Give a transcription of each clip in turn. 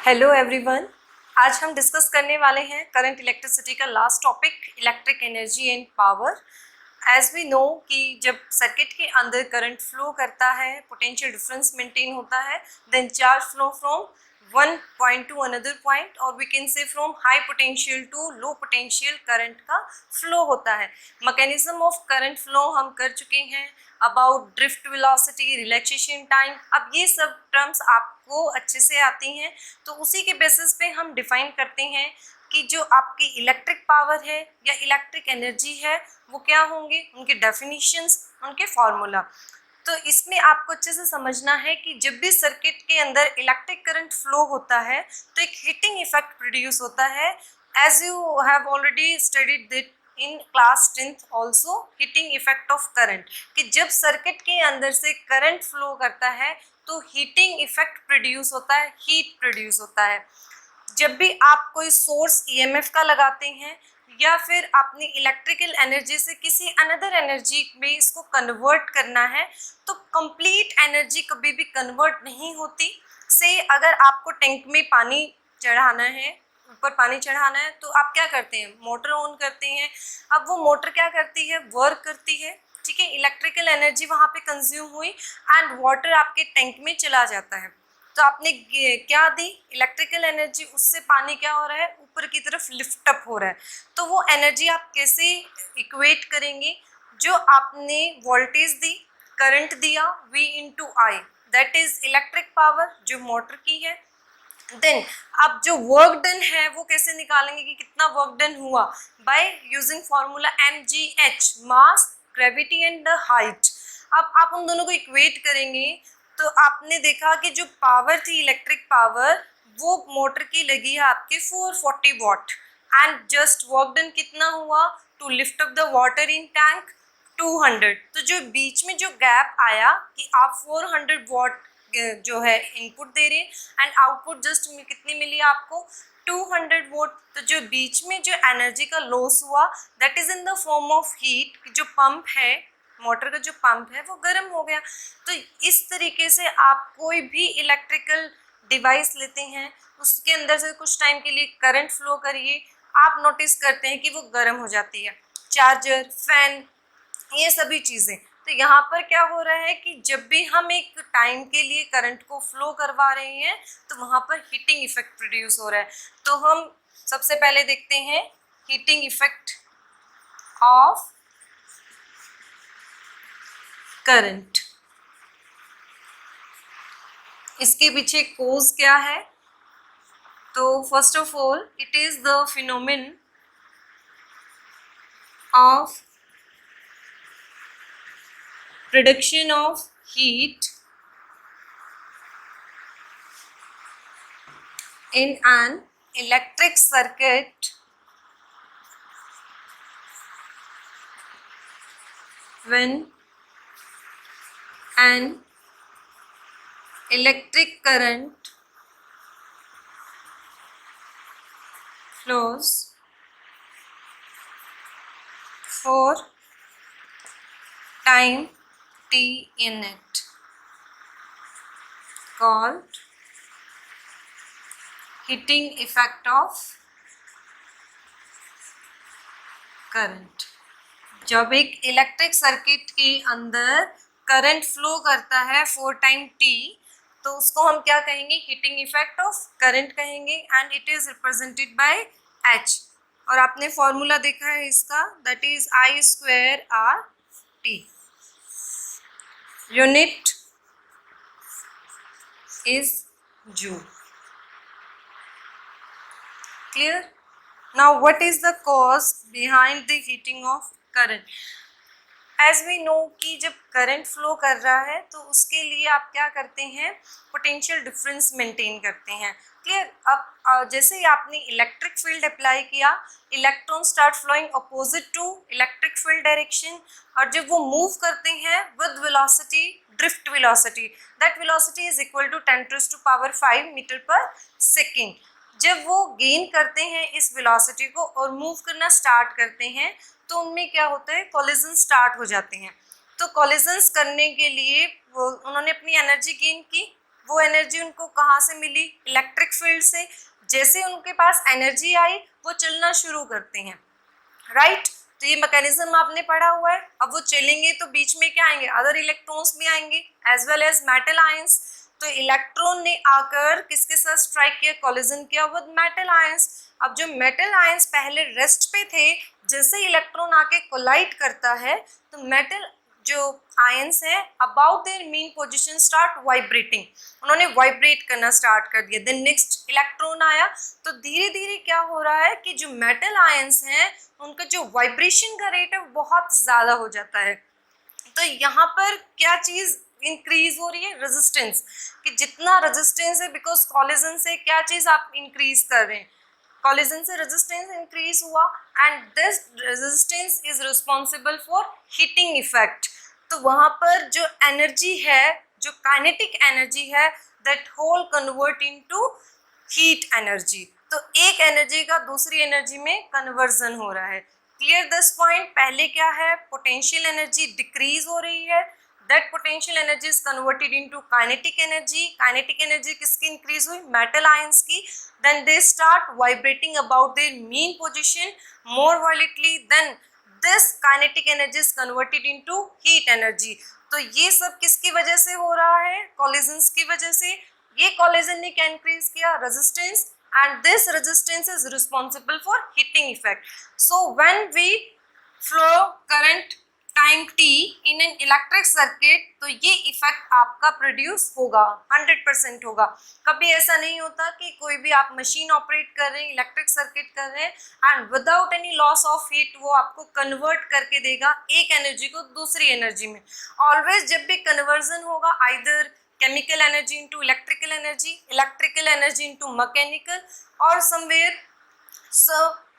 Hello everyone. आज हम discuss करने वाले हैं करंट इलेक्ट्रिसिटी का last topic, electric energy and power. As we know कि जब सर्किट के अंदर करंट फ्लो करता है, पोटेंशियल डिफरेंस मेंटेन होता है, then charge flow from one point to another point, और we can say from high potential to low potential current का फ्लो होता है। मैकेनिज्म ऑफ करंट फ्लो हम कर चुके हैं, about drift velocity, relaxation time. अब ये सब टर्म्स आपको अच्छे से आती हैं, तो उसी के बेसिस पे हम डिफाइन करते हैं कि जो आपकी इलेक्ट्रिक पावर है या इलेक्ट्रिक एनर्जी है वो क्या होंगे, उनके डेफिनेशंस, उनके फॉर्मूला। तो इसमें आपको अच्छे से समझना है कि जब भी सर्किट के अंदर इलेक्ट्रिक करंट फ्लो होता है तो एक हीटिंग इफेक्ट प्रोड्यूस होता है। As you have already studied that in class 10th also, heating effect of current, कि जब सर्किट के अंदर से करंट फ्लो करता है तो हीटिंग इफेक्ट प्रोड्यूस होता है, हीट प्रोड्यूस होता है। जब भी आप कोई सोर्स ईएमएफ का लगाते हैं या फिर अपनी इलेक्ट्रिकल एनर्जी से किसी अनदर एनर्जी में इसको कन्वर्ट करना है, तो कंप्लीट एनर्जी कभी भी कन्वर्ट नहीं होती। से अगर आपको टैंक में पानी चढ़ाना है, ऊपर पानी चढ़ाना है, तो आप क्या करते हैं, मोटर ऑन करते हैं। अब वो मोटर क्या करती है, वर्क करती है, ठीक है, इलेक्ट्रिकल एनर्जी वहाँ पे कंज्यूम हुई एंड वाटर आपके टैंक में चला जाता है। तो आपने क्या दी, इलेक्ट्रिकल एनर्जी, उससे पानी क्या हो रहा है, ऊपर की तरफ लिफ्ट अप हो रहा है। तो वो एनर्जी आप कैसे इक्वेट करेंगे, जो आपने वोल्टेज दी, करंट दिया, V into I, that is electric power जो मोटर की है। देन अब जो वर्क डन है वो कैसे निकालेंगे कि कितना वर्क डन हुआ, bye using formula mgh, mass, gravity and the height. अब आप उन दोनों को इक्वेट करेंगे तो आपने देखा कि जो पावर थी, इलेक्ट्रिक पावर, वो मोटर की लगी है आपके 440 watt, and just work done कितना हुआ, to lift up the water in tank 200। तो जो बीच में जो गैप आया कि आप 400 वॉट जो है इनपुट दे रहे हैं एंड आउटपुट जस्ट कितनी मिली आपको, 200 वोट। तो जो बीच में जो एनर्जी का लॉस हुआ that is in the form of heat. जो पंप है, मोटर का जो पंप है वो गर्म हो गया। तो इस तरीके से आप कोई भी इलेक्ट्रिकल डिवाइस लेते हैं, उसके अंदर से कुछ टाइम के लिए करंट फ्लो करिए, आप नोटिस करते हैं कि वो गर्म हो जाती है। चार्जर, फैन, ये सभी चीज़ें। तो यहाँ पर क्या हो रहा है कि जब भी हम एक टाइम के लिए करंट को फ्लो करवा रहे हैं तो वहाँ पर हीटिंग इफेक्ट प्रोड्यूस हो रहा है। तो हम सबसे पहले देखते हैं हीटिंग इफेक्ट ऑफ करंट। इसके पीछे कोज क्या है, तो first of all it is the phenomenon of production of heat in an electric circuit when an electric current flows for time t in it, called heating effect of current। जब एक electric circuit के अंदर current flow करता है for time t, तो उसको हम क्या कहेंगे, हीटिंग इफेक्ट ऑफ करंट कहेंगे, and it is represented by h। और आपने फॉर्मूला देखा है इसका, that is I square R T. Unit is joule. Clear? Now what is the cause behind the heating of current? As we know कि जब current flow कर रहा है तो उसके लिए आप क्या करते हैं, पोटेंशियल डिफरेंस मेंटेन करते हैं। क्लियर? अब जैसे ही आपने इलेक्ट्रिक फील्ड अप्लाई किया, electron start flowing opposite to electric field direction, और जब वो मूव करते हैं with velocity, drift velocity, that velocity is equal to 10⁵ meter per second. जब वो गेन करते हैं इस वेलोसिटी को और मूव करना स्टार्ट करते हैं, तो उनमें क्या होता है, कॉलिजन स्टार्ट हो जाते हैं। तो कॉलिजन्स करने के लिए वो उन्होंने अपनी एनर्जी गेन की, वो एनर्जी उनको कहाँ से मिली? इलेक्ट्रिक फील्ड से। जैसे उनके पास एनर्जी आई वो चलना शुरू करते हैं, राइट? तो ये मैकेनिज्म आपने पढ़ा हुआ है। अब वो चलेंगे तो बीच में क्या आएंगे? अदर इलेक्ट्रॉन्स भी आएंगे as well as metal ions. तो इलेक्ट्रॉन ने आकर किसके साथ स्ट्राइक किया? कोलिजन किया विद मेटल आयंस। अब जो मेटल आयंस पहले रेस्ट पे थे, जैसे इलेक्ट्रॉन आके कोलाइड करता है तो मेटल जो आयंस है about their mean position start vibrating, उन्होंने वाइब्रेट करना स्टार्ट कर दिया। देन नेक्स्ट इलेक्ट्रॉन आया, तो धीरे धीरे क्या हो रहा है कि जो मेटल आयंस हैं उनका जो वाइब्रेशन का रेट है बहुत ज़्यादा हो जाता है। तो यहाँ पर क्या चीज़ इंक्रीज हो रही है? रेजिस्टेंस, कि जितना रेजिस्टेंस है बिकॉज कॉलिजन से क्या चीज़ आप इंक्रीज कर रहे हैं? कॉलिजन से रेजिस्टेंस इंक्रीज हुआ and this resistance is responsible for heating effect. तो वहाँ पर जो एनर्जी है, जो काइनेटिक एनर्जी है, that whole convert into heat energy. तो एक एनर्जी का दूसरी एनर्जी में कन्वर्जन हो रहा है। Clear this point? पहले क्या है? पोटेंशियल एनर्जी डिक्रीज हो रही है, that potential energy is converted into kinetic energy. Kinetic energy किसकी इंक्रीज हुई? मेटल आयंस की। Then they start vibrating about their mean position more violently, then this kinetic energy is converted into heat energy। तो ये सब किसकी वजह से हो रहा है? collisions की वजह से। ये collision ने क्या increase किया? resistance, and this resistance is responsible for heating effect। So when we flow current time t in an electric circuit, तो ये इफेक्ट आपका प्रोड्यूस होगा, 100% होगा। कभी ऐसा नहीं होता कि कोई भी आप मशीन ऑपरेट कर रहे हैं, इलेक्ट्रिक सर्किट कर रहे हैं and without any loss of heat वो आपको कन्वर्ट करके देगा एक एनर्जी को दूसरी एनर्जी में। ऑलवेज जब भी कन्वर्जन होगा, either chemical energy into electrical energy into mechanical, और समवेयर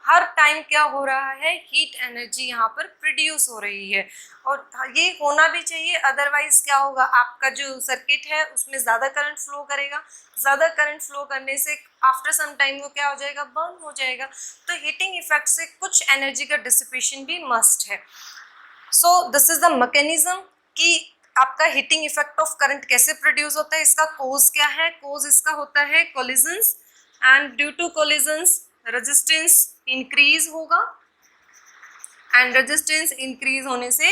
हर टाइम क्या हो रहा है? हीट एनर्जी यहाँ पर प्रोड्यूस हो रही है। और ये होना भी चाहिए, अदरवाइज क्या होगा? आपका जो सर्किट है उसमें ज़्यादा करंट फ्लो करेगा, ज़्यादा करंट फ्लो करने से आफ्टर सम टाइम वो क्या हो जाएगा? बर्न हो जाएगा। तो हीटिंग इफेक्ट से कुछ एनर्जी का डिसिपेशन भी मस्ट है। सो दिस इज द मैकेनिज्म कि आपका हीटिंग इफेक्ट ऑफ करंट कैसे प्रोड्यूस होता है। इसका कोज क्या है? कोज इसका होता है collisions, and due to collisions resistance increase होगा, एंड रेजिस्टेंस इंक्रीज होने से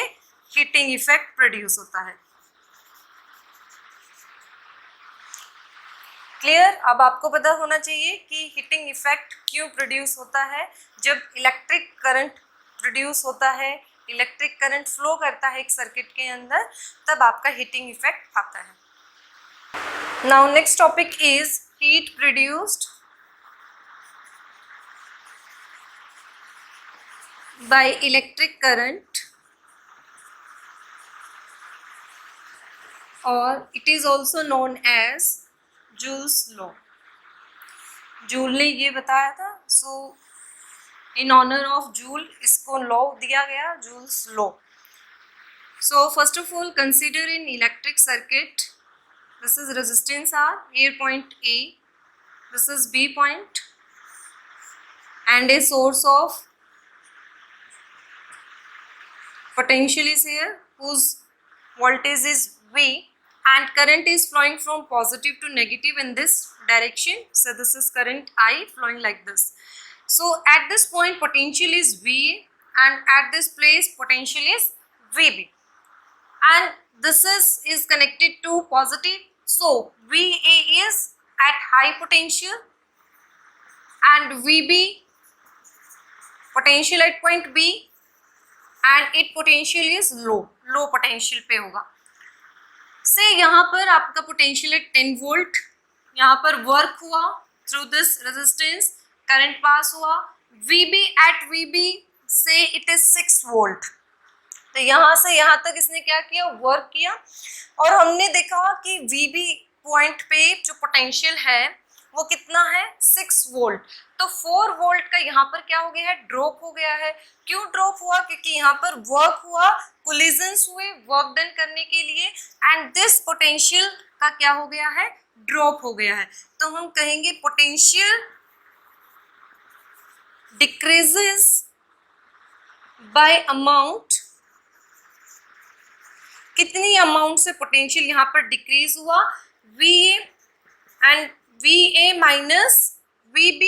हीटिंग इफेक्ट प्रोड्यूस होता है। क्लियर? अब आपको पता होना चाहिए कि हीटिंग इफेक्ट क्यों प्रोड्यूस होता है। जब इलेक्ट्रिक करंट प्रोड्यूस होता है, इलेक्ट्रिक करंट फ्लो करता है एक सर्किट के अंदर, तब आपका हीटिंग इफेक्ट आता है। Now next topic is heat produced by electric current, or it is also known as Joule's law। Joule ने ये बताया था, सो इन ऑनर ऑफ जूल इसको लॉ दिया गया, joules law. So first of all consider in electric circuit, this is resistance R, A point A, this is B point, and a source of potential is here whose voltage is V, and current is flowing from positive to negative in this direction. So this is current I flowing like this. So at this point potential is V, and at this place potential is VB, and this is connected to positive. So VA is at high potential and VB potential at point B, and it potential is low potential पे होगा। से यहाँ पर आपका potential है 10 volt, यहाँ पर work हुआ through this resistance, current pass हुआ। VB एट VB से इट इज 6 वोल्ट। तो यहाँ से यहाँ तक इसने क्या किया? वर्क किया, और हमने देखा कि VB पॉइंट पे जो पोटेंशियल है वो कितना है? 6 वोल्ट। तो 4 वोल्ट का यहाँ पर क्या हो गया है? ड्रॉप हो गया है। क्यों ड्रॉप हुआ? क्योंकि यहाँ पर वर्क हुआ, कोलिजन्स हुए वर्क डन करने के लिए, एंड दिस पोटेंशियल का क्या हो गया है? ड्रॉप हो गया है। तो हम कहेंगे पोटेंशियल डिक्रीजेस बाय अमाउंट। कितनी अमाउंट से पोटेंशियल यहाँ पर डिक्रीज हुआ? VA and VA minus VB,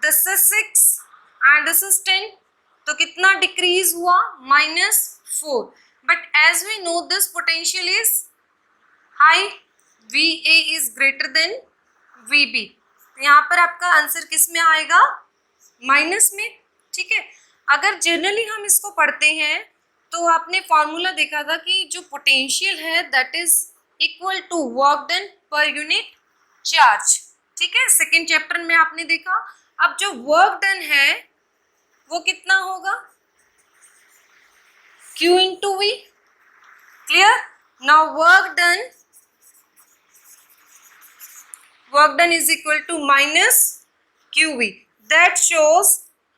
this is 6 and this is 10, तो कितना डिक्रीज हुआ, -4. But as we know this potential is high, VA is greater than VB. यहाँ पर आपका आंसर किस में आएगा, माइनस में. ठीक है, अगर जनरली हम इसको पढ़ते हैं तो आपने फॉर्मूला देखा था कि जो पोटेंशियल है that is equal to work done per unit charge. ठीक है, सेकेंड चैप्टर में आपने देखा. अब जो वर्क डन है वो कितना होगा, Q into V. Clear. Now work done is equal to minus QV. That shows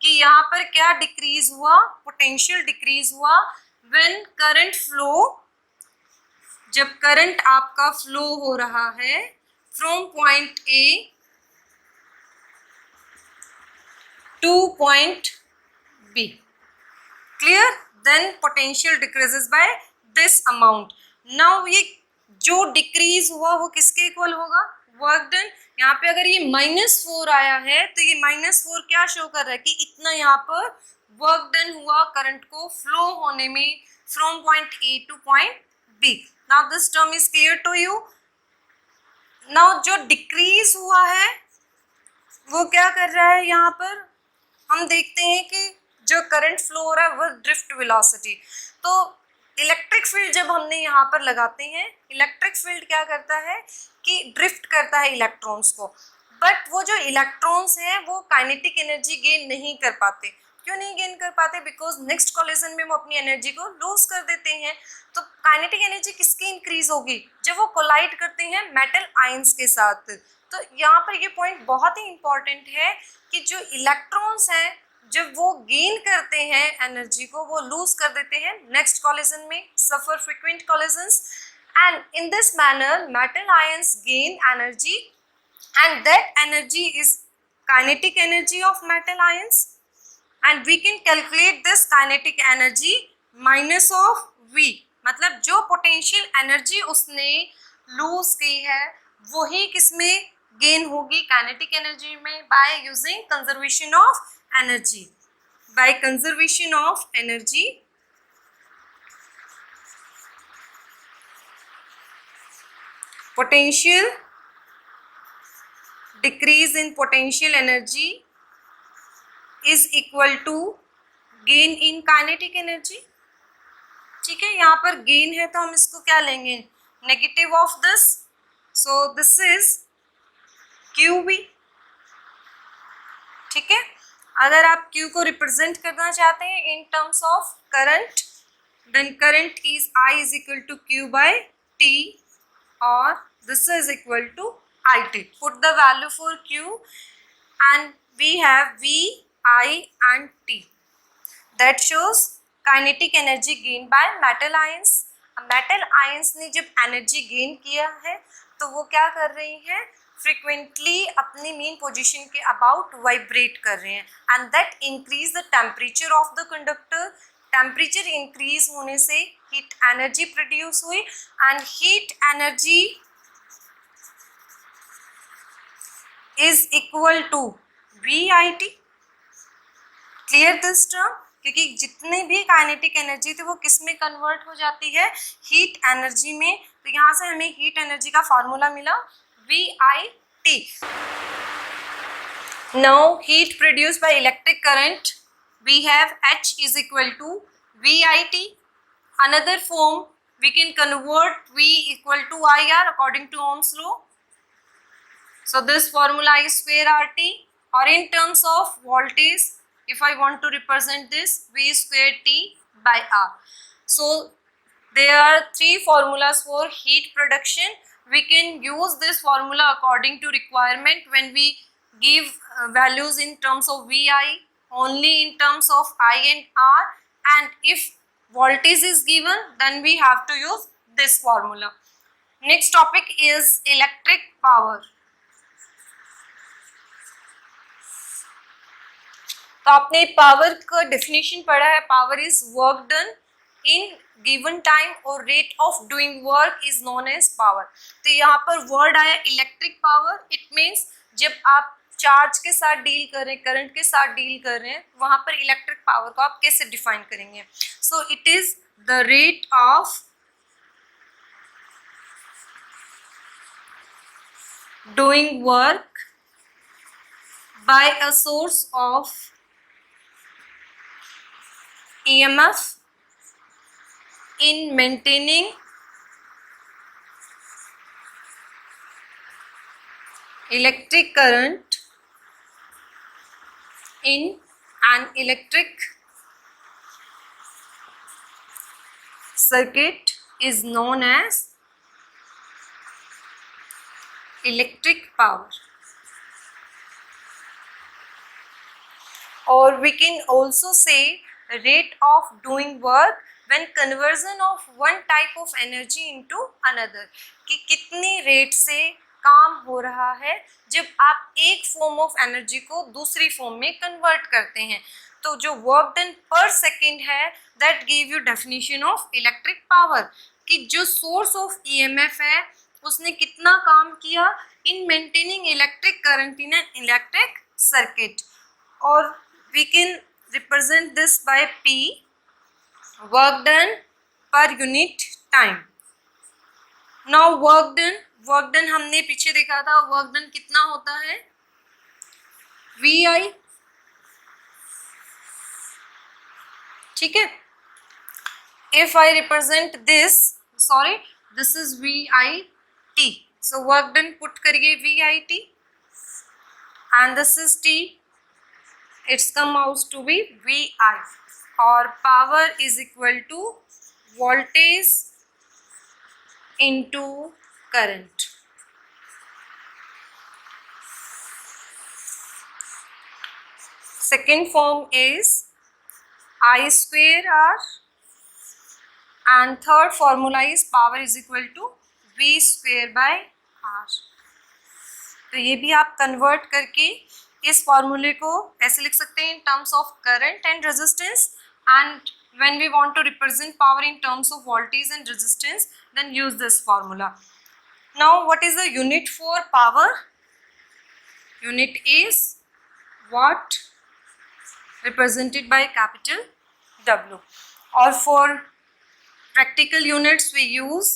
कि यहाँ पर क्या डिक्रीज हुआ, पोटेंशियल डिक्रीज हुआ व्हेन करंट फ्लो, जब करंट आपका फ्लो हो रहा है from point A to point B. Clear. Then potential decreases by this amount. Now ये जो डिक्रीज हुआ वो किसके इक्वल होगा, वर्क डन. यहाँ पे अगर ये -4 आया है तो ये -4 क्या शो कर रहा है कि इतना यहाँ पर वर्क डन हुआ करंट को फ्लो होने में from point A to point B. Now this term is clear to you. Now जो डिक्रीज हुआ है वो क्या कर रहा है, यहाँ पर हम देखते हैं कि जो करंट फ्लो हो रहा है वो ड्रिफ्ट वेलोसिटी. तो इलेक्ट्रिक फील्ड जब हमने यहाँ पर लगाते हैं, इलेक्ट्रिक फील्ड क्या करता है कि ड्रिफ्ट करता है इलेक्ट्रॉन्स को. बट वो जो इलेक्ट्रॉन्स हैं वो काइनेटिक एनर्जी गेन नहीं कर पाते. क्यों नहीं गेन कर पाते, बिकॉज नेक्स्ट कॉलिजन में वो अपनी एनर्जी को लूज कर देते हैं. तो काइनेटिक एनर्जी किसकी इंक्रीज होगी, जब वो कोलाइड करते हैं मेटल आयंस के साथ. तो यहाँ पर ये पॉइंट बहुत ही इंपॉर्टेंट है कि जो इलेक्ट्रॉन्स हैं जब वो गेन करते हैं एनर्जी को, वो लूज कर देते हैं नेक्स्ट कॉलिजन में, suffer frequent collisions. And in this manner metal ions gain energy and that energy is kinetic energy of metal ions, and we can calculate this kinetic energy minus of V. मतलब जो potential energy उसने loose की है वही किसमें gain होगी, kinetic energy में, by using conservation of energy. By conservation of energy potential decrease in potential energy is equal to gain in kinetic energy. ठीक है, यहाँ पर गेन है तो हम इसको क्या लेंगे, negative of this. So this is QV. ठीक है, अगर आप Q को रिप्रेजेंट करना चाहते हैं in terms of current, then current is I is equal to Q by T, और this is equal to IT. Put the value for Q and we have V, I and T. That shows kinetic energy gained by metal ions. Metal ions ने जब energy gain किया है तो वो क्या कर रही हैं, फ्रीक्वेंटली अपनी मेन पोजीशन के अबाउट वाइब्रेट कर रहे हैं. And that increase the temperature of the conductor. Temperature increase होने से हीट एनर्जी प्रोड्यूस हुई, and heat energy is equal to VIT. Clear this term, क्योंकि जितनी भी काइनेटिक एनर्जी थी वो किस में कन्वर्ट हो जाती है, हीट एनर्जी में. तो यहाँ से हमें हीट एनर्जी का फॉर्मूला मिला VIT. Now heat produced by electric current we have H is equal to VIT. Another form we can convert V equal to IR according to Ohm's law. So this formula is square RT, or in terms of voltage, if I want to represent this, V square T by R. So there are three formulas for heat production. We can use this formula according to requirement when we give values in terms of VI, only in terms of I and R, and if voltage is given then we have to use this formula. Next topic is electric power. तो आपने power का definition पढ़ा है, power is work done in given time और rate of doing work is known as power. तो यहाँ पर word आया इलेक्ट्रिक पावर। इट मीन्स जब आप चार्ज के साथ डील कर रहे हैं, करंट के साथ डील कर रहे हैं, वहां पर इलेक्ट्रिक पावर को आप कैसे डिफाइन करेंगे? So it is the rate of doing work by a source of EMF in maintaining electric current in an electric circuit is known as electric power. Or we can also say rate of doing work when conversion of one type of energy into another, कि कितनी rate से काम हो रहा है जब आप एक फॉर्म ऑफ एनर्जी को दूसरी फॉर्म में कन्वर्ट करते हैं। तो जो वर्क डन पर सेकेंड है that give you definition of electric power, कि जो सोर्स ऑफ ईएमएफ है उसने कितना काम किया in maintaining electric current in an electric circuit. और we can represent this by P, work done per unit time. Now work done हमने पीछे देखा था, work done कितना होता है? VI, ठीक है। If I represent this, sorry, this is VIT. So work done put करिए VIT, and this is T. It's come out to be VI, or power is equal to voltage into current. Second form is I square R, and third formula is power is equal to V square by R. तो ये भी आप convert करके इस फॉर्मूले को ऐसे लिख सकते हैं in terms of current and resistance, and when we want to represent power in terms of voltage and resistance then use this formula. Now what is the unit for power? Unit is watt represented by capital W, or for practical units we use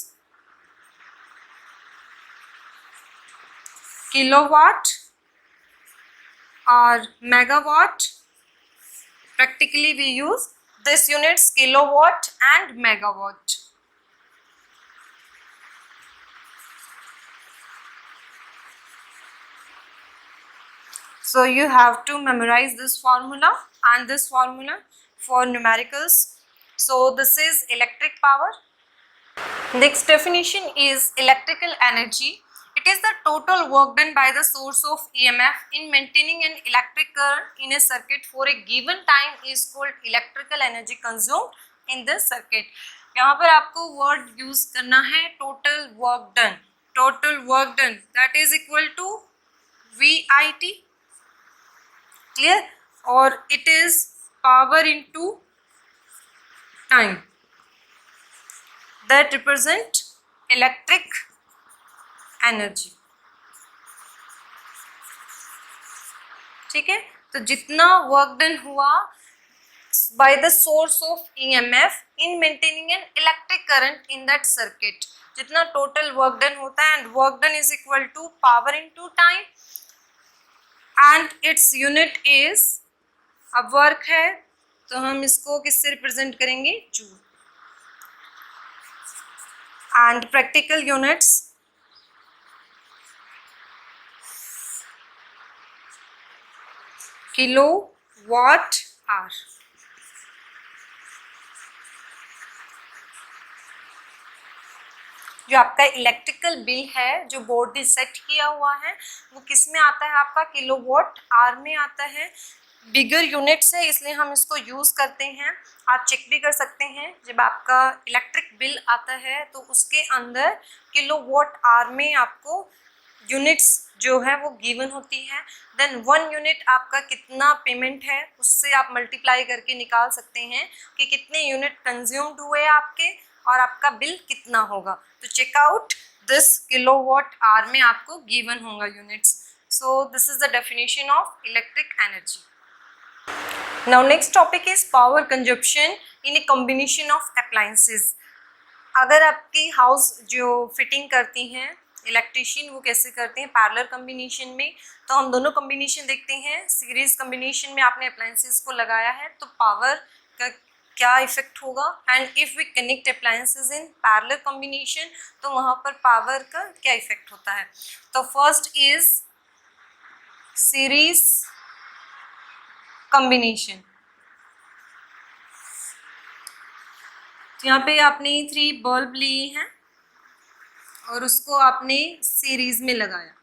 kilowatt or megawatt. Practically we use this units kilowatt and megawatt. So you have to memorize this formula and this formula for numericals. So this is electric power. Next definition is electrical energy. It is the total work done by the source of EMF in maintaining an electric current in a circuit for a given time is called electrical energy consumed in the circuit. यहाँ पर आपको word use करना है total work done. Total work done that is equal to VIT. Clear? Or it is power into time that represent electric energy. ठीक है, तो जितना work done हुआ by the source of EMF in maintaining an electric current in that circuit, जितना total work done होता है, and work done is equal to power into time, and its unit is, अब work है तो हम इसको किससे रिप्रेजेंट करेंगे? Joule. And practical units kilowatt hour. जो आपका इलेक्ट्रिकल बिल है जो बोर्ड ने सेट किया हुआ है वो किस में आता है? आपका किलोवाट आवर में आता है. बिगर यूनिट्स है इसलिए हम इसको यूज़ करते हैं. आप चेक भी कर सकते हैं जब आपका इलेक्ट्रिक बिल आता है तो उसके अंदर किलोवाट आवर में आपको यूनिट्स जो है वो गिवन होती है। देन 1 यूनिट आपका कितना पेमेंट है उससे आप मल्टीप्लाई करके निकाल सकते हैं कि कितने यूनिट कंज्यूम्ड हुए आपके और आपका बिल कितना होगा। तो चेकआउट दिस किलोवाट आवर में आपको गिवन होगा units. So this is the definition of electric energy. Now next topic is power consumption in a combination of appliances. अगर आपकी हाउस जो फिटिंग करती हैं इलेक्ट्रिशियन वो कैसे करते हैं पैरेलल कॉम्बिनेशन में, तो हम दोनों कॉम्बिनेशन देखते हैं। सीरीज कॉम्बिनेशन में आपने अप्लायंसेस को लगाया है तो पावर का क्या इफेक्ट होगा, and if we connect appliances in parallel combination तो वहाँ पर पावर का क्या इफेक्ट होता है। तो फर्स्ट इज सीरीज कॉम्बिनेशन। तो यहाँ पे आपने 3 बल्ब लिए हैं और उसको आपने सीरीज में लगाया।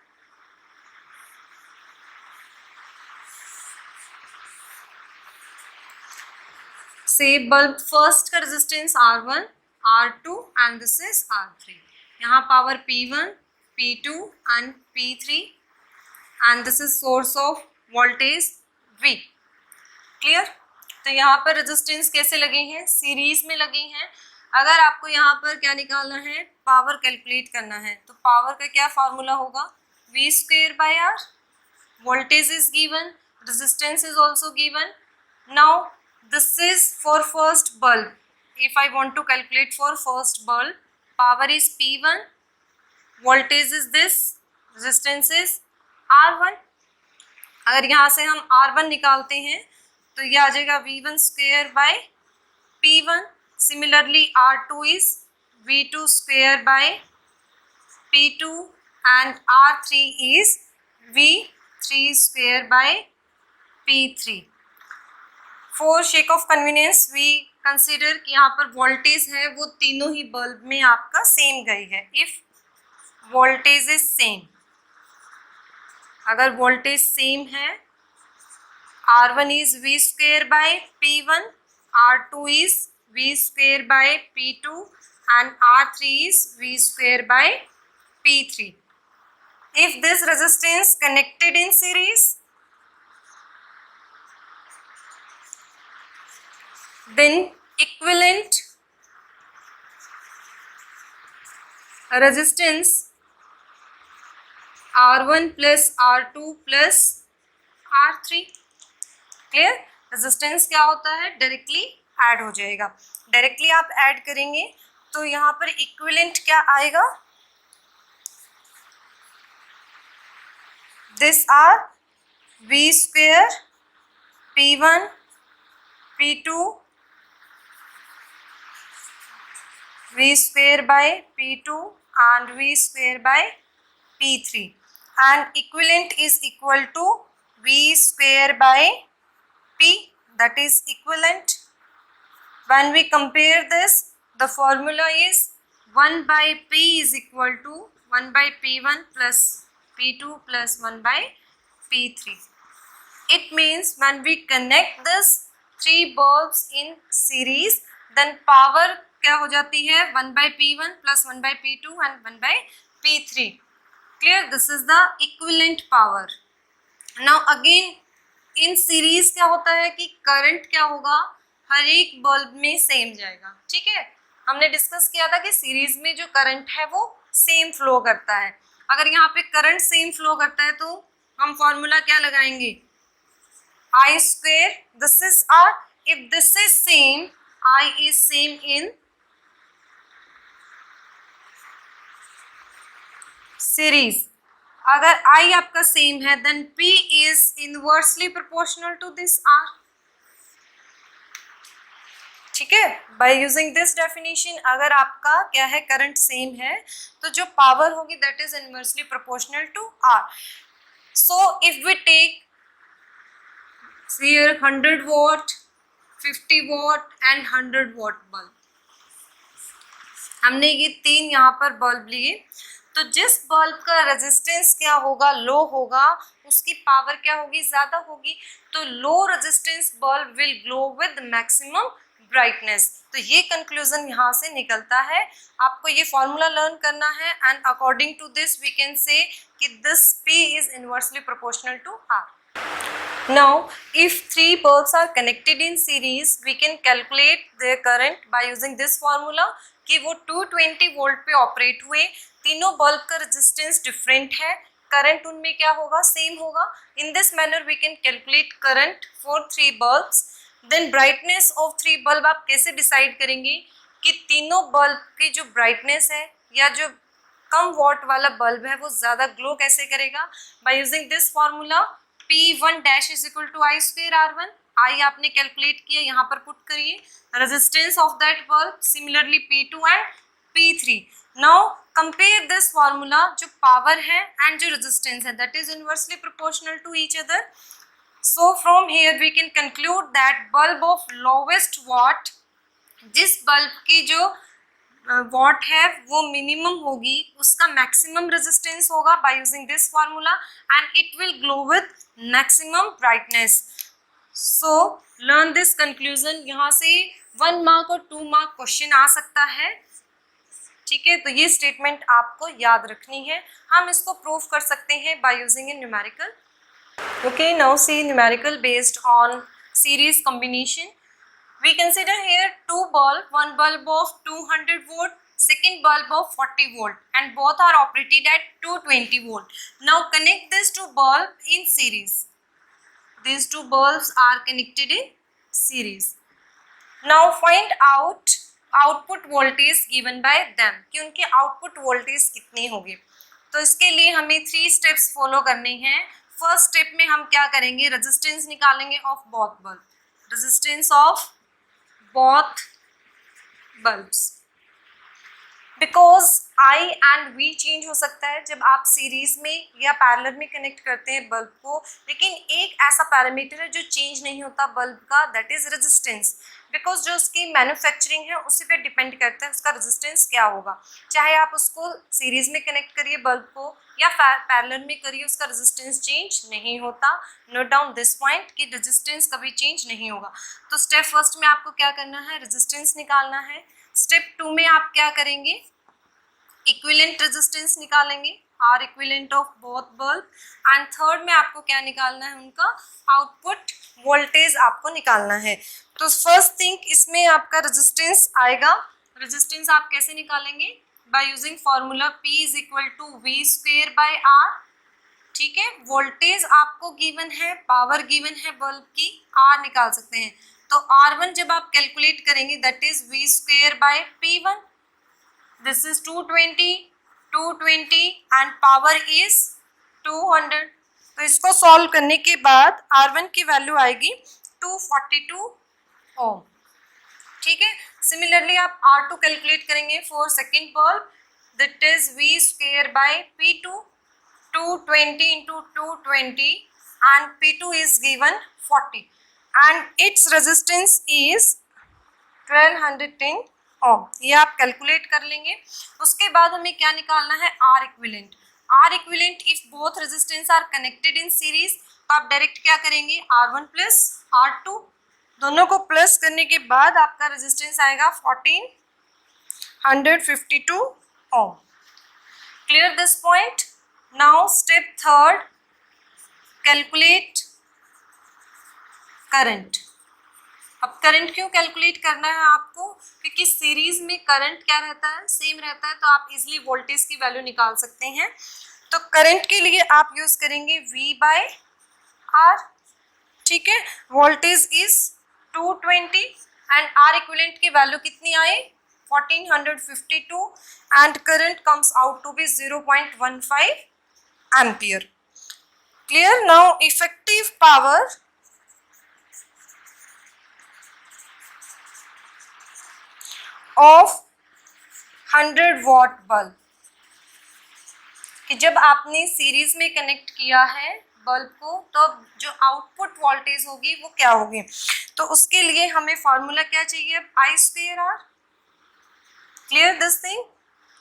से बल्ब फर्स्ट का resistance R1, R2 and this is R3। यहाँ power P1, P2 and P3 and this is source of voltage V। Clear. तो यहाँ पर रेजिस्टेंस कैसे लगे हैं, सीरीज में लगे हैं। अगर आपको यहाँ पर क्या निकालना है, पावर कैलकुलेट करना है, तो पावर का क्या फार्मूला होगा, V²/R। Voltage is given, resistance is also given. Now this is for first bulb. If I want to calculate for first bulb, power is P1, voltage is this, resistance is R1। अगर यहाँ से हम R1 निकालते हैं तो ये आ जाएगा V1²/P1। Similarly R2 is V2²/P2 and R3 is V3²/P3। For sake of convenience we consider कि यहाँ पर वोल्टेज है वो तीनों ही बल्ब में आपका सेम गई है। इफ वोल्टेज इज सेम, अगर वोल्टेज सेम है, R1 is V²/P1, R2 is V²/P2 and R3 is V²/P3. If this resistance connected in series, then equivalent resistance R1 plus R2 plus R3। Clear. Resistance क्या होता है, directly add हो जाएगा। Directly आप add करेंगे तो यहाँ पर इक्विवेलेंट क्या आएगा, this are V²/P1, P2, V²/P2 and V²/P3 and equivalent is equal to V²/P, that is equivalent. When we compare this, the formula is 1/P is equal to 1/P1 plus P2 plus 1/P3. It means when we connect this 3 bulbs in series, then power क्या हो जाती है, 1/P1 plus 1/P2 and 1/P3. Clear? This is the equivalent power. Now again in series क्या होता है कि current क्या होगा, हर एक बल्ब में सेम जाएगा। ठीक है, हमने डिस्कस किया था कि सीरीज में जो करंट है वो सेम फ्लो करता है। अगर यहाँ पे करंट सेम फ्लो करता है तो हम फॉर्मूला क्या लगाएंगे, I², this is R, if this is same, I is same in series. अगर I आपका सेम है then P is inversely proportional to this R। ठीक है, बाय यूजिंग दिस डेफिनेशन अगर आपका क्या है, करंट सेम है तो जो पावर होगी that is inversely proportional to R। So if we take here 100 watt, 50 watt and 100 watt bulb, हमने ये 3 यहाँ पर बल्ब लिए, तो जिस बल्ब का रेजिस्टेंस क्या होगा, लो होगा, उसकी पावर क्या होगी, ज़्यादा होगी। तो low resistance bulb will glow with maximum brightness. तो ये कंक्लूजन यहाँ से निकलता है। आपको ये फॉर्मूला लर्न करना है and according to this we can say कि this P is inversely proportional to R. Now, if three bulbs are connected in series, we can calculate their current by using this formula कि वो 220 volt पे operate हुए, तीनों bulb का resistance different है, current उनमें क्या होगा, सेम होगा. In this manner we can calculate current for three bulbs. Then brightness of three bulb आप कैसे डिसाइड करेंगे कि तीनों बल्ब की जो ब्राइटनेस है या जो कम वॉट वाला बल्ब है वो ज़्यादा ग्लो कैसे करेगा, by using this formula P1 dash is equal to I square R1. I आपने कैलकुलेट किया, यहाँ पर पुट करिए resistance of that bulb, similarly P2 and P3. Now compare this formula, जो पावर है एंड जो रेजिस्टेंस है that is inversely proportional to each other. So from here we can conclude that bulb of lowest watt, जिस bulb की जो watt है वो minimum होगी, उसका मैक्सिमम रेजिस्टेंस होगा bye using this formula and it will glow with maximum brightness. So learn this conclusion. यहाँ से 1 मार्क और 2 मार्क क्वेश्चन आ सकता है. ठीक है, तो ये स्टेटमेंट आपको याद रखनी है. हम इसको प्रूव कर सकते हैं by using A numerical. Okay, now see numerical based on series combination. We consider here two bulb, one bulb of 200 volt, second bulb of 40 volt, and both are operated at 220 volt. Now connect these two bulb in series. These two bulbs are connected in series. Now find out output voltage given by them, कि उनके output voltage कितने होंगे. तो इसके लिए हमें 3 steps follow करने हैं. फर्स्ट स्टेप में हम क्या करेंगे, रेजिस्टेंस निकालेंगे of both bulb, resistance of both bulbs. Because I and V change हो सकता है जब आप सीरीज में या पैरेलल में कनेक्ट करते हैं बल्ब को, लेकिन एक ऐसा पैरामीटर है जो चेंज नहीं होता बल्ब का, दैट इज रेजिस्टेंस. बिकॉज जो उसकी मैन्युफैक्चरिंग है उसी पे डिपेंड करता है उसका रेजिस्टेंस क्या होगा. चाहे आप उसको सीरीज में कनेक्ट करिए बल्ब को या पैरेलल में करिए, उसका रेजिस्टेंस चेंज नहीं होता. नोट डाउन दिस पॉइंट कि रेजिस्टेंस कभी चेंज नहीं होगा. तो स्टेप फर्स्ट में आपको क्या करना है, रेजिस्टेंस निकालना है. स्टेप 2 में आप क्या करेंगे, इक्विवेलेंट रेजिस्टेंस निकालेंगे, R equivalent of both bulb. And third में आपको क्या निकालना है, उनका आउटपुट वोल्टेज आपको निकालना है. तो फर्स्ट थिंग इसमें आपका रेजिस्टेंस आएगा. रेजिस्टेंस आप कैसे निकालेंगे, by using formula P is equal to V square by R. ठीक है, वोल्टेज आपको गिवन है, पावर गिवन है बल्ब की, R निकाल सकते हैं. तो R1 जब आप कैलकुलेट करेंगे that is V square bye P1. This is 220 and power is 200. तो इसको सॉल्व करने के बाद R1 की वैल्यू आएगी 242 ओम. ठीक है, सिमिलरली आप R2 कैलकुलेट करेंगे for second bulb, that is V square bye P2. 220 into 220 and P2 is given 40 and its resistance is 1210 ओम. ये आप कैलकुलेट कर लेंगे. उसके बाद हमें क्या निकालना है, R equivalent. R equivalent if both resistance are connected in series, तो आप डायरेक्ट क्या करेंगे, R1 प्लस R2, दोनों को प्लस करने के बाद आपका रेजिस्टेंस आएगा 1452 ohm. Clear this point. Now step third, calculate current. अब करंट क्यों कैलकुलेट करना है आपको, क्योंकि सीरीज में करंट क्या रहता है, सेम रहता है, तो आप इजीली वोल्टेज की वैल्यू निकाल सकते हैं. तो करंट के लिए आप यूज करेंगे V बाय R. ठीक है, voltage is 220 and R equivalent की वैल्यू कितनी आई, 1452 and current comes out to be 0.15 ampere. Clear. Now effective power of 100 watt bulb, कि जब आपने सीरीज में कनेक्ट किया है बल्ब को तो जो आउटपुट वोल्टेज होगी वो क्या होगी. तो उसके लिए हमें फॉर्मूला क्या चाहिए, I square R. Clear this thing.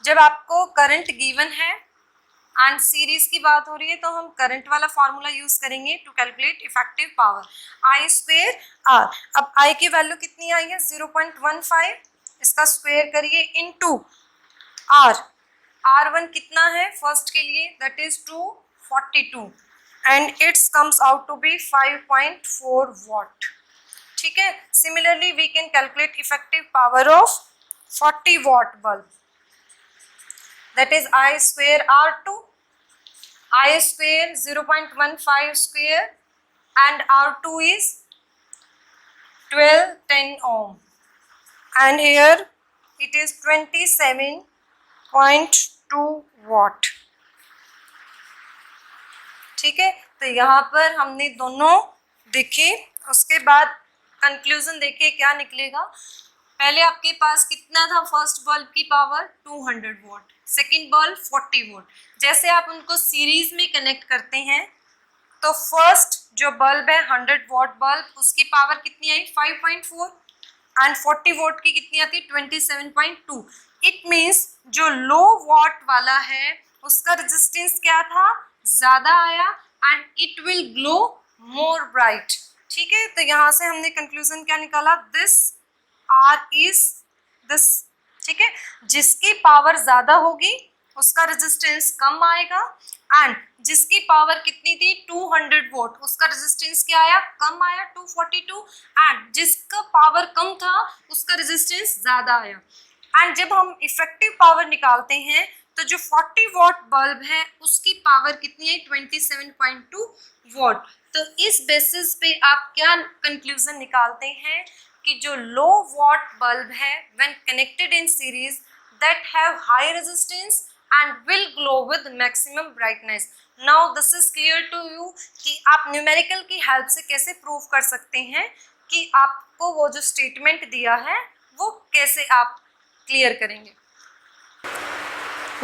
जब आपको करंट गिवन है, एंड सीरीज की बात हो रही है तो हम करंट वाला फॉर्मूला यूज करेंगे to calculate effective power, I square R. अब आई की वैल्यू कितनी आई है 0.15, इसका स्क्वायर करिए इनटू आर, R1 कितना है फर्स्ट के लिए, that is 242 and it's comes out to be 5.4 watt. ठीक है, similarly we can calculate effective power of 40 watt bulb, that is I square R2, I square 0.15 square and R2 is 1210 ohm and here it is 27.2 watt। ठीक है, तो यहाँ पर हमने दोनों देखे, उसके बाद कंक्लूजन देखिए क्या निकलेगा। पहले आपके पास कितना था फर्स्ट बल्ब की power 200 what, second bulb 40 what. जैसे आप उनको सीरीज में कनेक्ट करते हैं तो फर्स्ट जो बल्ब है 100 वॉट बल्ब, उसकी पावर कितनी आई 5.4 एंड 40 वॉट की कितनी आती है 27.2। इट मीन्स जो लो वॉट वाला है उसका रेजिस्टेंस क्या था, ज्यादा आया and it will glow more bright. ठीक है, तो यहाँ से हमने कंक्लूजन क्या निकाला, दिस आर इज दिस। ठीक है, जिसकी पावर ज्यादा होगी उसका रेजिस्टेंस कम आएगा एंड जिसकी पावर कितनी थी 200 वोल्ट, उसका रेजिस्टेंस क्या आया, कम आया 242 एंड जिसका पावर कम था उसका रेजिस्टेंस ज्यादा आया। एंड जब हम इफेक्टिव पावर निकालते हैं तो जो 40 वॉट बल्ब है उसकी पावर कितनी है 27.2 वॉट। तो इस बेसिस पे आप क्या कंक्लूजन निकालते हैं कि जो लो वॉट बल्ब है when connected in series that have high resistance and will glow with maximum brightness। Now this is clear to you कि आप न्यूमेरिकल की हेल्प से कैसे प्रूव कर सकते हैं कि आपको वो जो स्टेटमेंट दिया है वो कैसे आप क्लियर करेंगे।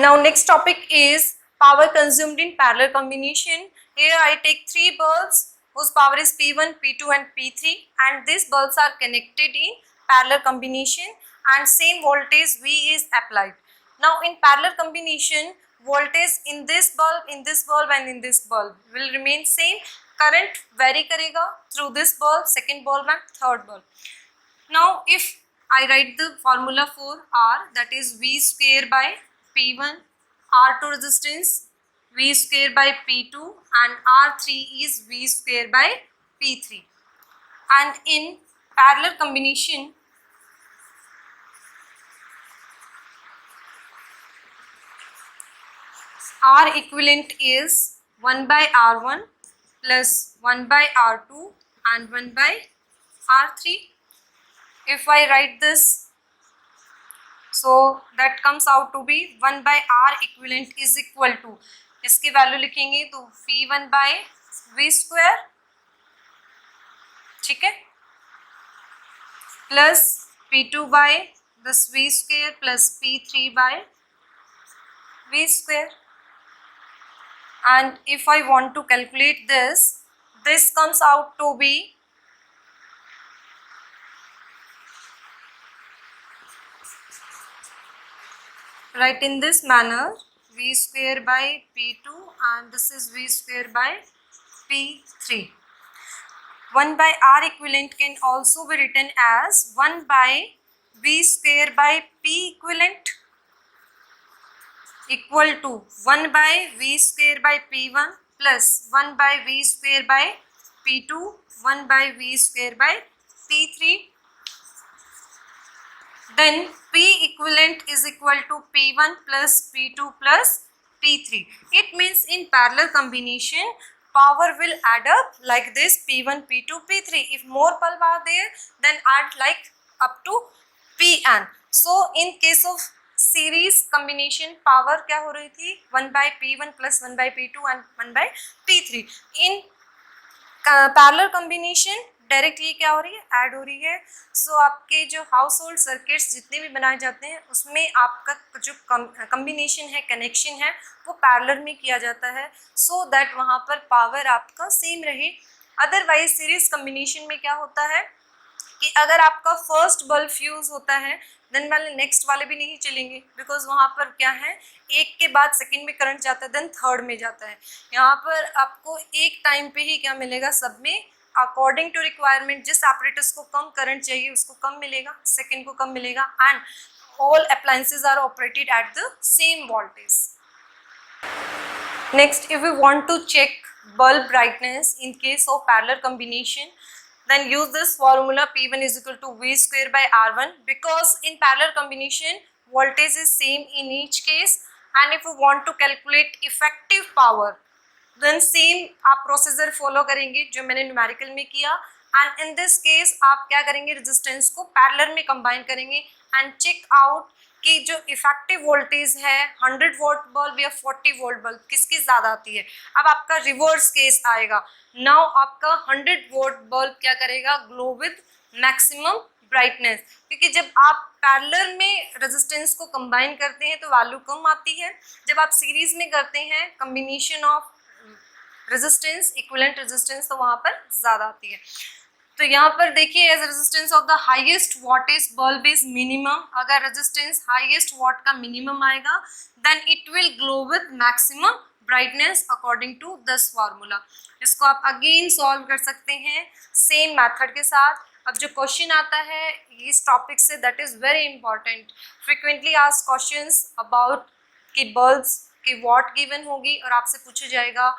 Now next topic is power consumed in parallel combination। Here I take 3 bulbs whose power is P1, P2 and P3 and these bulbs are connected in parallel combination and same voltage V is applied। Now in parallel combination voltage in this bulb and in this bulb will remain same, current vary karega through this bulb, second bulb and third bulb। Now if I write the formula for R, that is V square by P1, R2 resistance V square by P2 and R3 is V square by P3 and in parallel combination R equivalent is 1 by R1 plus 1 by R2 and 1 by R3। If I write this, so that comes out to be 1 by R equivalent is equal to, इसकी value लिखेंगे तो P1 by V square, ठीक है, plus P2 by this V square plus P3 by V square। And if I want to calculate this, this comes out to be right in this manner, V square by P2 and this is V square by P3। 1 by R equivalent can also be written as 1 by V square by P equivalent equal to 1 by V square by P1 plus 1 by V square by P2, 1 by V square by P3। Then P equivalent is equal to P1 plus P2 plus P3। It means in parallel combination power will add up like this P1, P2, P3। If more bulb are there then add like up to Pn। So in case of series combination power क्या हो रही थी 1 by P1 plus 1 by P2 and 1 by P3। In parallel combination direct ये क्या हो रही है, add हो रही है। सो आपके जो हाउस होल्ड सर्किट्स जितने भी बनाए जाते हैं उसमें आपका जो कॉम्बिनेशन है, कनेक्शन है, वो पैरेलल में किया जाता है सो दैट वहाँ पर पावर आपका सेम रहे। अदरवाइज सीरीज कॉम्बिनेशन में क्या होता है कि अगर आपका फर्स्ट बल्ब फ्यूज होता है देन वाले नेक्स्ट वाले भी नहीं चलेंगे, बिकॉज वहाँ पर क्या है, एक के बाद सेकंड में करंट जाता है देन थर्ड में जाता है। यहाँ पर आपको एक टाइम पे ही क्या मिलेगा, सब में अकॉर्डिंग टू रिक्वायरमेंट, जिस ऑपरेटर्स को कम करंट चाहिए उसको कम मिलेगा, सेकंड को कम मिलेगा, and all appliances are operated at the same voltage. Next, if we want to check bulb brightness in case of parallel combination, then use this formula P1 is equal to V square by R1, because in parallel combination voltage is same in each case, and if we want to calculate effective power then same आप procedure follow करेंगे जो मैंने numerical में किया, and in this case आप क्या करेंगे, resistance को पैरेलल में कंबाइन करेंगे एंड चेक आउट कि जो इफेक्टिव वोल्टेज है 100 वोल्ट बल्ब या 40 वोल्ट बल्ब किसकी ज़्यादा आती है। अब आपका रिवर्स केस आएगा, नाउ आपका 100 वोल्ट बल्ब क्या करेगा, ग्लो विद मैक्सिमम ब्राइटनेस, क्योंकि जब आप पैरेलल में रेजिस्टेंस को कंबाइन करते हैं तो वैल्यू कम आती है, जब आप सीरीज में करते हैं combination of resistance equivalent resistance तो वहाँ पर ज़्यादा आती है। तो यहाँ पर देखिए, as resistance of the highest wattage bulb is minimum, अगर रेजिस्टेंस हाईएस्ट वॉट का मिनिमम आएगा then it will glow with maximum brightness according to this formula. इसको आप अगेन सॉल्व कर सकते हैं सेम मेथड के साथ। अब जो क्वेश्चन आता है इस टॉपिक से, that is very important, frequently asked questions about कि बल्ब्स की वॉट गिवन होगी और आपसे पूछा जाएगा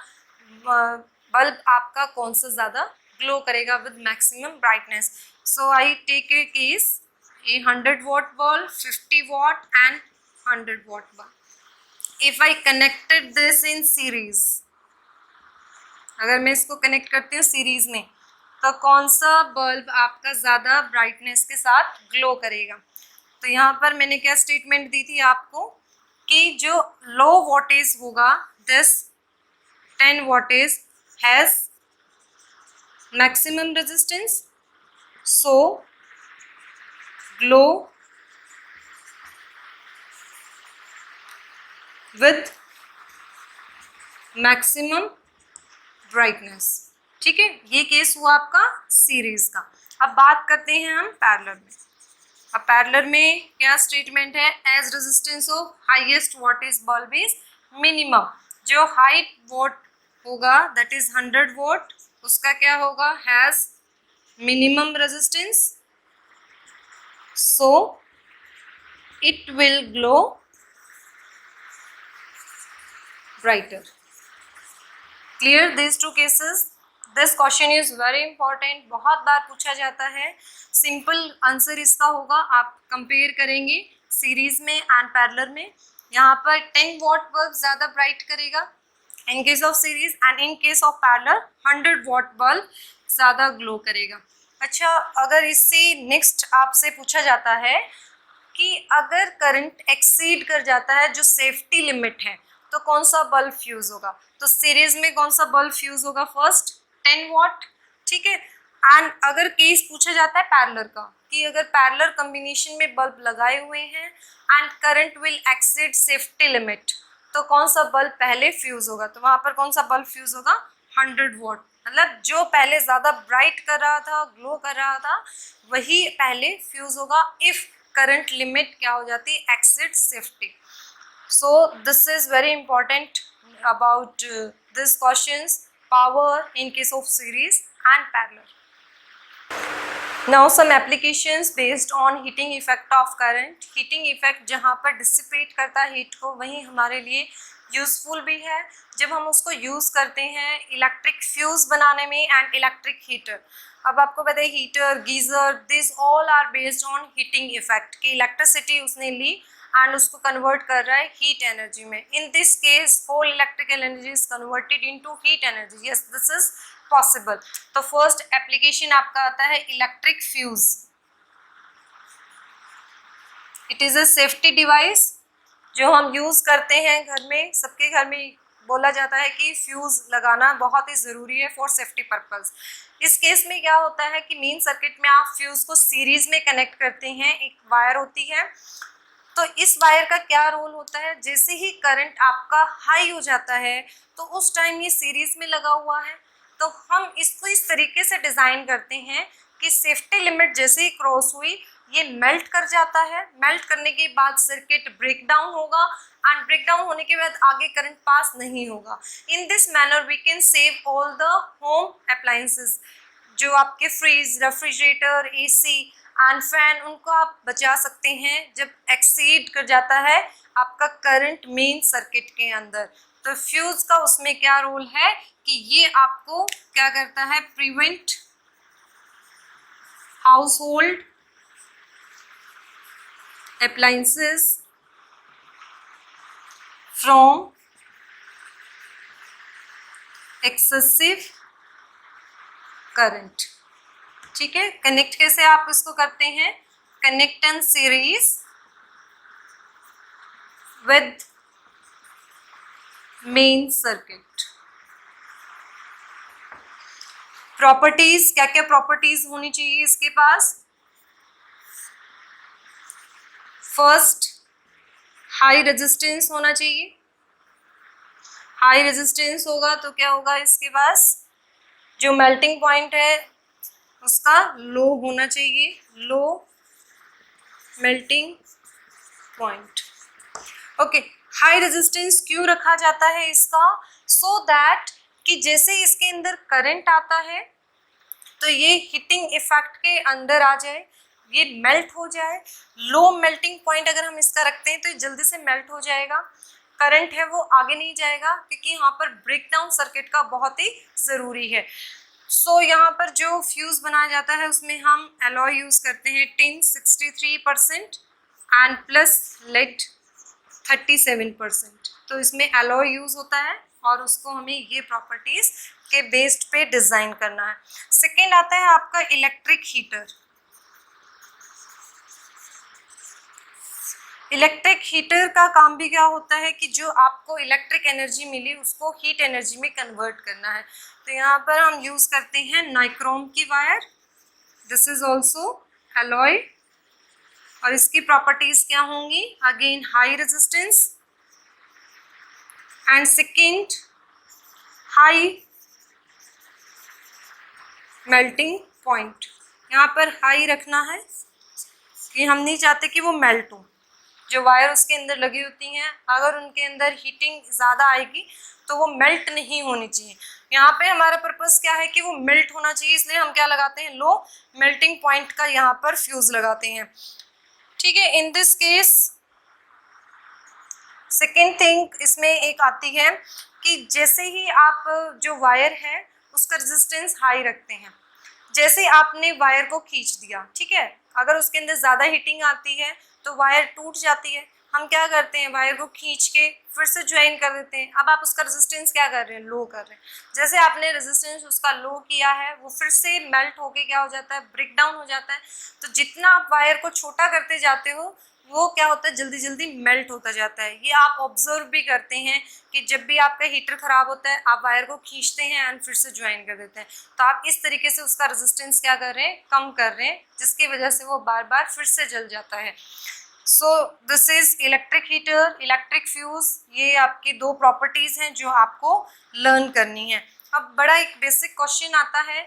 बल्ब आपका कौन सा ज़्यादा ग्लो करेगा with maximum brightness. So I take a case, a 100 watt bulb, 50 watt and 100 watt bulb. If I connected this in series, अगर मैं इसको कनेक्ट करती हूँ सीरीज में, तो कौन सा बल्ब आपका ज़्यादा ब्राइटनेस के साथ ग्लो करेगा। तो यहाँ पर मैंने क्या स्टेटमेंट दी थी आपको कि जो लो वोल्टेज होगा this 10 wattage has maximum resistance, so glow with maximum brightness। ठीक है, ये केस हुआ आपका सीरीज का। अब बात करते हैं हम पैरेलल में। अब पैरेलल में क्या स्टेटमेंट है, as resistance of highest voltage bulb is minimum, जो हाई वोट होगा दैट इज 100 वोट, उसका क्या होगा, has minimum resistance, so it will glow brighter. Clear this two cases. This question is very important, बहुत बार पूछा जाता है। सिंपल आंसर इसका होगा, आप कंपेयर करेंगे सीरीज में एंड पैरेलल में। यहाँ पर 10 वॉट बल्ब ज़्यादा ब्राइट करेगा in case of series, and in case of parallel 100 watt bulb ज़्यादा ग्लो करेगा। अच्छा, अगर इससे नेक्स्ट आपसे पूछा जाता है कि अगर करंट एक्सीड कर जाता है जो सेफ्टी लिमिट है तो कौन सा बल्ब फ्यूज होगा, तो सीरीज में कौन सा बल्ब फ्यूज होगा, फर्स्ट 10 वॉट। ठीक है, एंड अगर केस पूछा जाता है पैरेलल का कि अगर पैरेलल कॉम्बिनेशन में बल्ब लगाए हुए हैं and current will exceed safety limit, तो कौन सा बल्ब पहले फ्यूज होगा, तो वहाँ पर कौन सा बल्ब फ्यूज होगा, 100 वॉट। मतलब जो पहले ज़्यादा ब्राइट कर रहा था, ग्लो कर रहा था, वही पहले फ्यूज होगा इफ़ करंट लिमिट क्या हो जाती, exceed safety. So this is very important about this questions, power in case of series and parallel. Now some applications based on heating effect of current. Heating effect जहाँ पर dissipate करता है heat को, वही हमारे लिए यूज़फुल भी है जब हम उसको यूज़ करते हैं इलेक्ट्रिक फ्यूज़ बनाने में एंड इलेक्ट्रिक हीटर। अब आपको पता है heater, geyser, this all are based on heating effect कि इलेक्ट्रिसिटी उसने ली एंड उसको कन्वर्ट कर रहा है हीट एनर्जी में। In this case whole electrical energy is converted into heat energy. Yes, this is possible. तो फर्स्ट एप्लीकेशन आपका आता है electric fuse. It is a safety device जो हम यूज़ करते हैं घर में। सबके घर में बोला जाता है कि फ्यूज़ लगाना बहुत ही ज़रूरी है फॉर सेफ्टी पर्पज़। इस केस में क्या होता है कि मेन सर्किट में आप फ्यूज़ को सीरीज़ में कनेक्ट करते हैं, एक वायर होती है। तो इस वायर का क्या रोल होता है, जैसे ही करंट आपका हाई हो जाता है तो उस टाइम ये सीरीज़ में लगा हुआ है, तो हम इसको इस तरीके से डिज़ाइन करते हैं कि सेफ्टी लिमिट जैसे ही क्रॉस हुई ये मेल्ट कर जाता है। मेल्ट करने के बाद सर्किट ब्रेक डाउन होगा एंड ब्रेक डाउन होने के बाद आगे करंट पास नहीं होगा। In this manner we can save all the home appliances, जो आपके fridge, refrigerator, AC and fan, उनको आप बचा सकते हैं जब एक्सीड कर जाता है आपका करंट मेन सर्किट के अंदर। तो फ्यूज का उसमें क्या रोल है कि ये आपको क्या करता है, prevent household appliances from excessive current। ठीक है, कनेक्ट कैसे आप इसको करते हैं, connected in series with main circuit. Properties, क्या क्या प्रॉपर्टीज होनी चाहिए इसके पास, फर्स्ट हाई रेजिस्टेंस होना चाहिए। हाई रेजिस्टेंस होगा तो क्या होगा, इसके पास जो मेल्टिंग पॉइंट है उसका लो होना चाहिए, low melting point. Okay, high resistance क्यों रखा जाता है इसका, सो दैट कि जैसे इसके अंदर करंट आता है तो ये हीटिंग इफेक्ट के अंदर आ जाए, ये मेल्ट हो जाए। लो मेल्टिंग पॉइंट अगर हम इसका रखते हैं तो ये जल्दी से मेल्ट हो जाएगा, करंट है वो आगे नहीं जाएगा, क्योंकि यहाँ पर ब्रेकडाउन सर्किट का बहुत ही ज़रूरी है। सो यहाँ पर जो फ्यूज़ बनाया जाता है उसमें हम एलॉय यूज़ करते हैं टिन 63% एंड प्लस लेड 37%। तो इसमें एलॉय यूज़ होता है और उसको हमें ये प्रॉपर्टीज़ के बेस्ड पे डिज़ाइन करना है। सेकेंड आता है आपका इलेक्ट्रिक हीटर। इलेक्ट्रिक हीटर का काम भी क्या होता है कि जो आपको इलेक्ट्रिक एनर्जी मिली उसको हीट एनर्जी में कन्वर्ट करना है। तो यहाँ पर हम यूज़ करते हैं नाइक्रोम की wire, this is also alloy, और इसकी प्रॉपर्टीज क्या होंगी, again high resistance and second high melting point. यहाँ पर हाई रखना है कि हम नहीं चाहते कि वो मेल्ट हो। जो वायर उसके अंदर लगी होती हैं अगर उनके अंदर हीटिंग ज़्यादा आएगी तो वो मेल्ट नहीं होनी चाहिए। यहाँ पे हमारा पर्पस क्या है कि वो मेल्ट होना चाहिए, इसलिए हम क्या लगाते हैं, लो मेल्टिंग पॉइंट का यहाँ पर फ्यूज लगाते हैं। ठीक है, इन दिस केस सेकेंड थिंग इसमें एक आती है कि जैसे ही आप जो वायर है उसका रेजिस्टेंस हाई रखते हैं, जैसे आपने वायर को खींच दिया, ठीक है, अगर उसके अंदर ज़्यादा हीटिंग आती है तो वायर टूट जाती है। हम क्या करते हैं, वायर को खींच के फिर से ज्वाइन कर देते हैं। अब आप उसका रेजिस्टेंस क्या कर रहे हैं, लो कर रहे हैं। जैसे आपने रेजिस्टेंस उसका लो किया है वो फिर से मेल्ट होके क्या हो जाता है, ब्रेक डाउन हो जाता है। तो जितना आप वायर को छोटा करते जाते हो वो क्या होता है, जल्दी जल्दी मेल्ट होता जाता है। ये आप ऑब्जर्व भी करते हैं कि जब भी आपका हीटर ख़राब होता है आप वायर को खींचते हैं एंड फिर से ज्वाइन कर देते हैं। तो आप इस तरीके से उसका रेजिस्टेंस क्या कर रहे हैं, कम कर रहे हैं, जिसकी वजह से वो बार बार फिर से जल जाता है। सो this is electric heater, electric fuse. ये आपकी दो प्रॉपर्टीज़ हैं जो आपको लर्न करनी है। अब बड़ा एक बेसिक क्वेश्चन आता है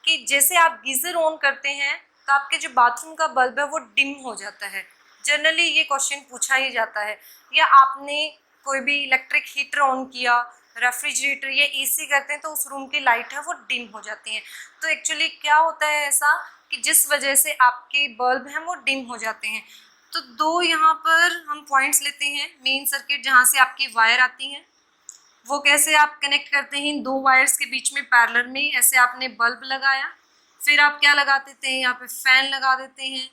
कि जैसे आप गीज़र ऑन करते हैं तो आपके जो बाथरूम का बल्ब है वो डिम हो जाता है। जनरली ये क्वेश्चन पूछा ही जाता है। या आपने कोई भी इलेक्ट्रिक हीटर ऑन किया, रेफ्रिजरेटर या एसी करते हैं तो उस रूम की लाइट है वो डिम हो जाती है। तो एक्चुअली क्या होता है ऐसा कि जिस वजह से आपके बल्ब हैं वो डिम हो जाते हैं। तो दो यहाँ पर हम पॉइंट्स लेते हैं, मेन सर्किट जहाँ से आपकी वायर आती हैं वो कैसे आप कनेक्ट करते हैं, इन दो वायर्स के बीच में पैरेलल में ऐसे आपने बल्ब लगाया, फिर आप क्या लगा देते हैं, यहाँ पे फैन लगा देते हैं,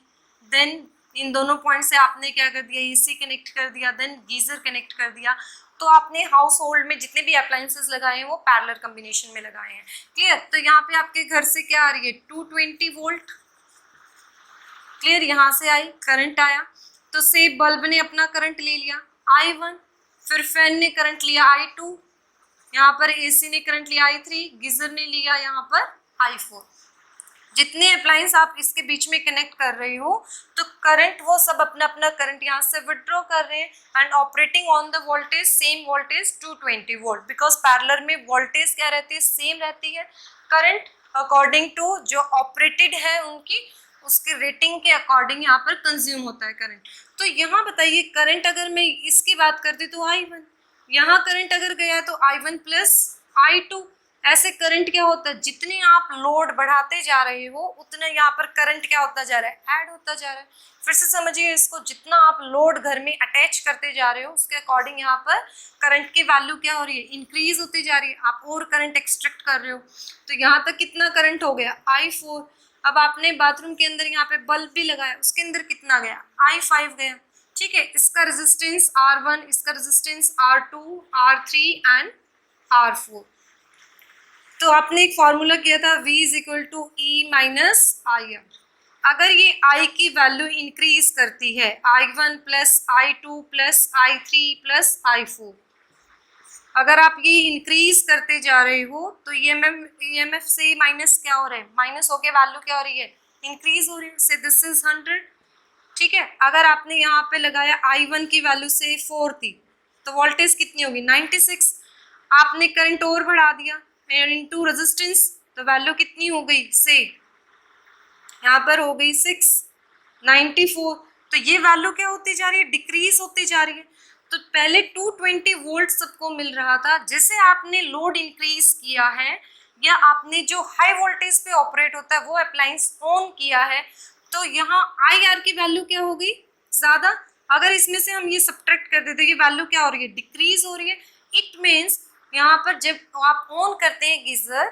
देन इन दोनों पॉइंट से आपने क्या कर दिया, एसी कनेक्ट कर दिया, देन गीज़र कनेक्ट कर दिया। तो आपने हाउस होल्ड में जितने भी अप्लायंसेस लगाए हैं वो पैरेलल कॉम्बिनेशन में लगाए हैं। क्लियर, तो यहाँ पे आपके घर से क्या आ रही है, 220 वोल्ट। क्लियर, यहाँ से आई करंट आया तो से बल्ब ने अपना करंट ले लिया I1, फिर फैन ने करंट लिया I2, यहाँ पर एसी ने करंट लिया I3, गीजर ने लिया यहाँ पर I4। जितने अप्लायंस आप इसके बीच में कनेक्ट कर रहे हो तो करंट वो सब अपना अपना करंट यहाँ से विड्रॉ कर रहे हैं and operating on the voltage, same voltage 220 volt, because parallel में वोल्टेज क्या रहती है, सेम रहती है, करंट अकॉर्डिंग टू जो ऑपरेटेड है उनकी उसके रेटिंग के अकॉर्डिंग यहाँ पर कंज्यूम होता है करंट। तो यहाँ बताइए करंट अगर मैं इसकी बात करती तो I1, यहाँ करंट अगर गया तो I1 प्लस I2। ऐसे करंट क्या होता है, जितने आप लोड बढ़ाते जा रहे हो उतना यहाँ पर करंट क्या होता जा रहा है, ऐड होता जा रहा है। फिर से समझिए इसको, जितना आप लोड घर में अटैच करते जा रहे हो उसके अकॉर्डिंग यहाँ पर करंट की वैल्यू क्या हो रही है, इंक्रीज होती जा रही है। आप और करंट एक्सट्रैक्ट कर रहे हो, तो यहाँ तक कितना करंट हो गया, I4। अब आपने बाथरूम के अंदर यहाँ पे बल्ब भी लगाया, उसके अंदर कितना गया, I5 गया। ठीक है, इसका रेजिस्टेंस R1, इसका resistance R2, R3 and R4। तो आपने एक फॉर्मूला किया था V is equal to E minus IR। अगर ये I की वैल्यू इंक्रीज करती है, I1 plus I2 plus I3 plus I4, अगर आप ये इंक्रीज करते जा रहे हो तो EMF से माइनस क्या हो रहा है, माइनस होके वैल्यू क्या हो रही है, इंक्रीज हो रही है। से दिस इज 100। ठीक है, अगर आपने यहाँ पे लगाया I1 की वैल्यू से 4 थी तो वोल्टेज कितनी होगी, 96। आपने करंट और बढ़ा दिया इनटू रेजिस्टेंस, तो वैल्यू कितनी हो गई, से यहाँ पर हो गई 694। तो ये वैल्यू क्या होती जा रही है, डिक्रीज होती जा रही है। तो पहले 220 वोल्ट सबको मिल रहा था, जैसे आपने लोड इंक्रीज किया है या आपने जो हाई वोल्टेज पे ऑपरेट होता है वो अप्लायंस ऑन किया है, तो यहाँ IR की वैल्यू क्या हो गई, ज्यादा। अगर इसमें से हम ये सब्ट्रैक्ट कर देते, ये वैल्यू क्या हो रही है, डिक्रीज हो रही है। इट मीन्स यहाँ पर जब आप ऑन करते हैं गीजर,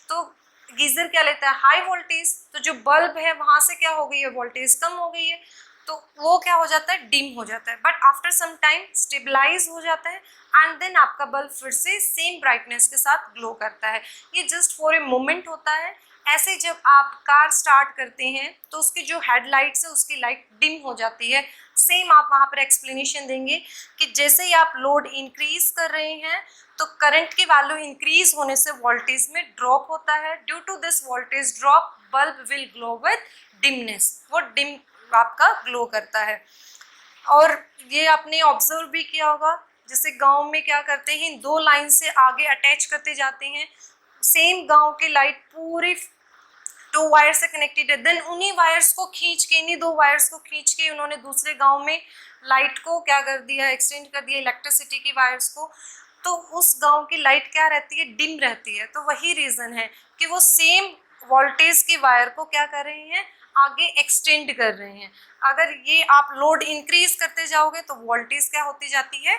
तो गीजर क्या लेता है, हाई वोल्टेज, तो जो बल्ब है वहां से क्या हो गई है, वोल्टेज कम हो गई है, तो वो क्या हो जाता है, डिम हो जाता है। But after some time stabilize हो जाता है एंड देन आपका बल्ब फिर से सेम ब्राइटनेस के साथ ग्लो करता है। ये जस्ट फॉर ए मोमेंट होता है। ऐसे जब आप कार स्टार्ट करते हैं तो उसकी जो हेडलाइट्स है उसकी लाइट डिम हो जाती है। सेम आप वहाँ पर एक्सप्लेनेशन देंगे कि जैसे ही आप लोड इंक्रीज कर रहे हैं तो करंट की वैल्यू इंक्रीज होने से वोल्टेज में ड्रॉप होता है। Due to this voltage drop bulb will glow with dimness, वो डिम आपका ग्लो करता है। और ये आपने ऑब्जर्व भी किया होगा, जैसे गांव में क्या करते हैं, दो लाइन से आगे अटैच करते जाते हैं, सेम गांव की लाइट पूरी 2 वायर से कनेक्टेड है, देन उन्हीं वायर्स को खींच के, इन्हीं 2 वायर्स को खींच के उन्होंने दूसरे गांव में लाइट को क्या कर दिया, एक्सटेंड कर दिया इलेक्ट्रिसिटी की वायर्स को, तो उस गांव की लाइट क्या रहती है, डिम रहती है। तो वही रीजन है कि वो सेम वोल्टेज की वायर को क्या कर रहे हैं, आगे एक्सटेंड कर रहे हैं। अगर ये आप लोड इंक्रीज करते जाओगे तो वोल्टेज क्या होती जाती है,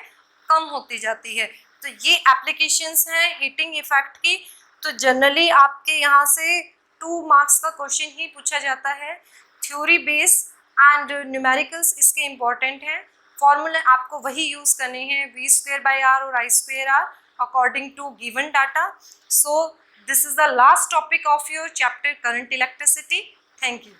कम होती जाती है। तो ये एप्लीकेशंस हैं हीटिंग इफेक्ट की। तो जनरली आपके यहाँ से 2 मार्क्स का क्वेश्चन ही पूछा जाता है, थ्योरी बेस एंड न्यूमेरिकल्स इसके इम्पॉर्टेंट हैं। फॉर्मूला आपको वही यूज करने हैं, V²/R और I²R according to given data. So this is the last topic of your chapter current electricity. Thank you.